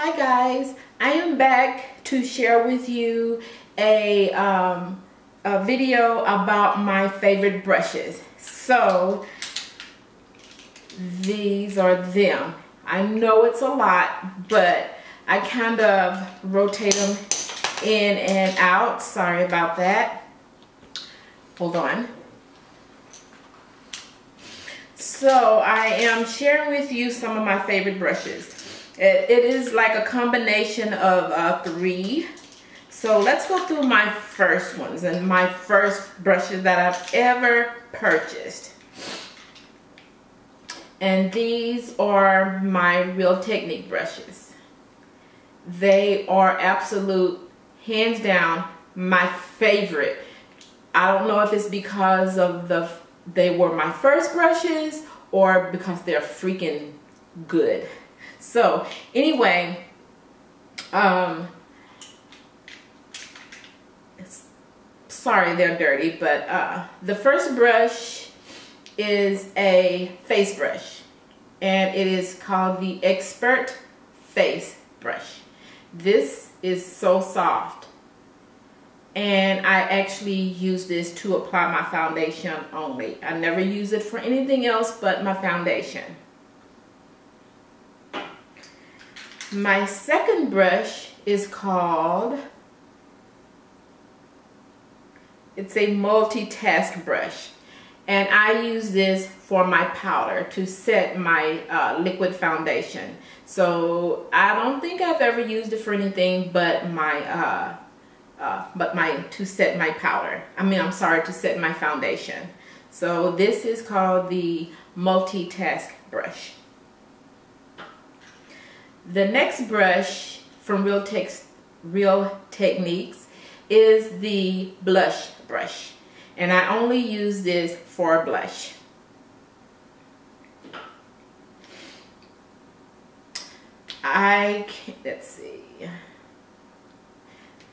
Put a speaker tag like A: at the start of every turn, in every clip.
A: Hi guys, I am back to share with you a video about my favorite brushes. So these are them. I know it's a lot, but I kind of rotate them in and out. Sorry about that. Hold on. So I am sharing with you some of my favorite brushes. It is like a combination of three. So let's go through my first ones and my first brushes that I've ever purchased. And these are my Real Technique brushes. They are absolute, hands down, my favorite. I don't know if it's because of they were my first brushes or because they're freaking good. So anyway, sorry they're dirty, but the first brush is a face brush, and it is called the Expert Face Brush. This is so soft, and I actually use this to apply my foundation only. I never use it for anything else but my foundation. My second brush is called, it's a multitask brush, and I use this for my powder to set my liquid foundation. So I don't think I've ever used it for anything but to set my powder. To set my foundation. So this is called the multitask brush. The next brush from Real Techniques is the blush brush, and I only use this for blush. Let's see.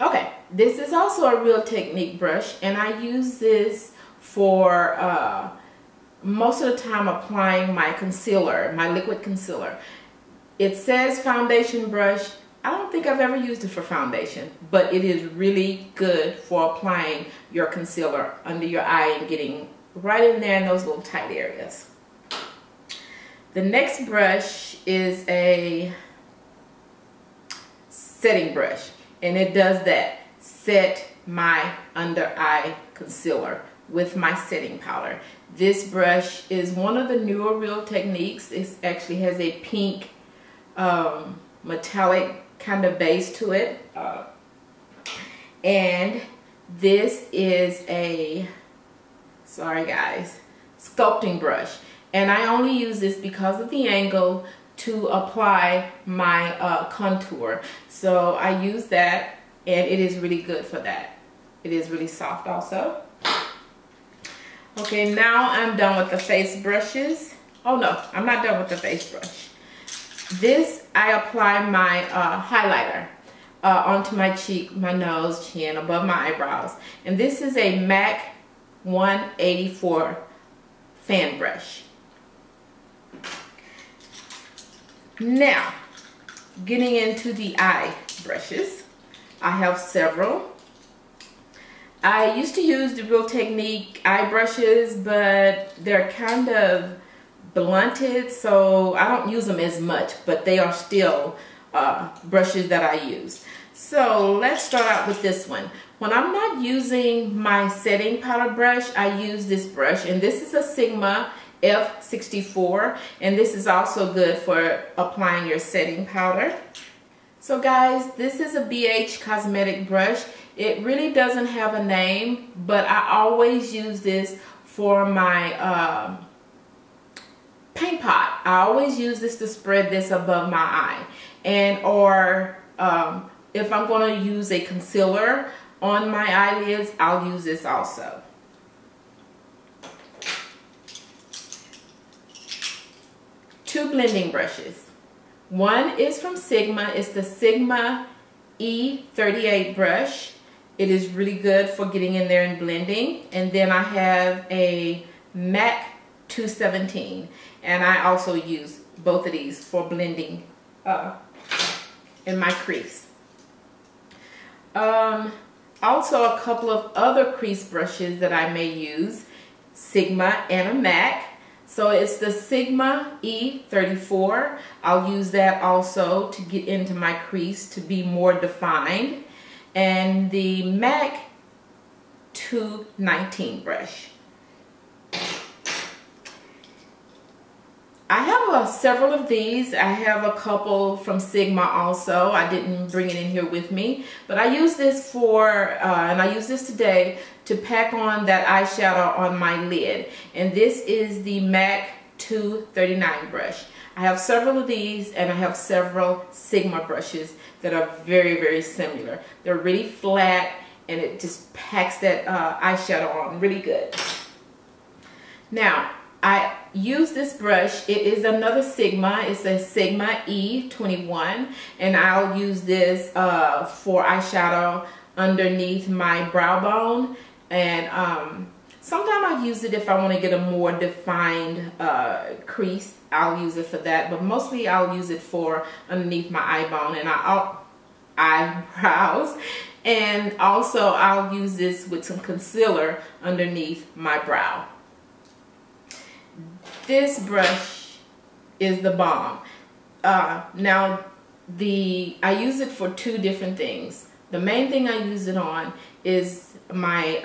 A: Okay, this is also a Real Technique brush, and I use this for most of the time applying my concealer, my liquid concealer. It says foundation brush. I don't think I've ever used it for foundation, but it is really good for applying your concealer under your eye and getting right in there in those little tight areas. The next brush is a setting brush, and it does that. Set my under eye concealer with my setting powder. This brush is one of the newer Real Techniques. It actually has a pink metallic kind of base to it, and this is a, sorry guys, sculpting brush, and I only use this because of the angle to apply my contour. So I use that, and it is really good for that. It is really soft also. Okay, now I'm done with the face brushes. Oh no, I'm not done with the face brush. This, I apply my highlighter onto my cheek, my nose, chin, above my eyebrows. And this is a MAC 184 fan brush. Now, getting into the eye brushes. I have several. I used to use the Real Technique eye brushes, but they're kind of blunted, so I don't use them as much, but they are still brushes that I use. So let's start out with this one. When I'm not using my setting powder brush, I use this brush, and this is a Sigma F64, and this is also good for applying your setting powder. So guys, this is a BH cosmetic brush. It really doesn't have a name, but I always use this for my paint pot. I always use this to spread this above my eye, and or if I'm going to use a concealer on my eyelids, I'll use this also. Two blending brushes. One is from Sigma. It's the Sigma E38 brush. It is really good for getting in there and blending. And then I have a MAC 217, and I also use both of these for blending in my crease. Also a couple of other crease brushes that I may use, Sigma and a MAC. So it's the Sigma E34. I'll use that also to get into my crease to be more defined. And the MAC 219 brush. I have several of these. I have a couple from Sigma also. I didn't bring it in here with me, but I use this for, and I use this today to pack on that eyeshadow on my lid. And this is the MAC 239 brush. I have several of these, and I have several Sigma brushes that are very, very similar. They're really flat, and it just packs that eyeshadow on really good. Now, I use this brush. It is another Sigma. It's a Sigma E21, and I'll use this for eyeshadow underneath my brow bone. And sometimes I use it if I want to get a more defined crease. I'll use it for that, but mostly I'll use it for underneath my eye bone and eyebrows. And also I'll use this with some concealer underneath my brow. This brush is the bomb. Now, I use it for two different things. The main thing I use it on is my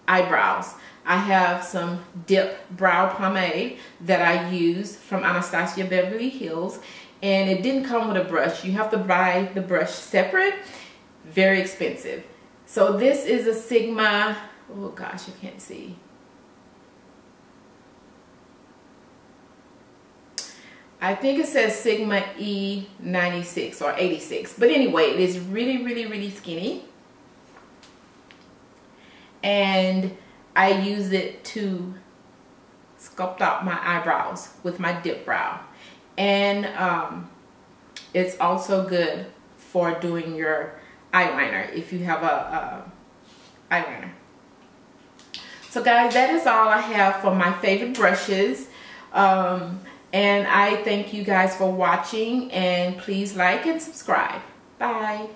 A: eyebrows. I have some Dip brow pomade that I use from Anastasia Beverly Hills, and it didn't come with a brush. You have to buy the brush separate. Very expensive. So this is a Sigma, oh gosh, you can't see. I think it says Sigma E96 or 86. But anyway, it is really, really, really skinny. And I use it to sculpt out my eyebrows with my Dip brow. And it's also good for doing your eyeliner if you have a eyeliner. So guys, that is all I have for my favorite brushes. And I thank you guys for watching, and please like and subscribe. Bye.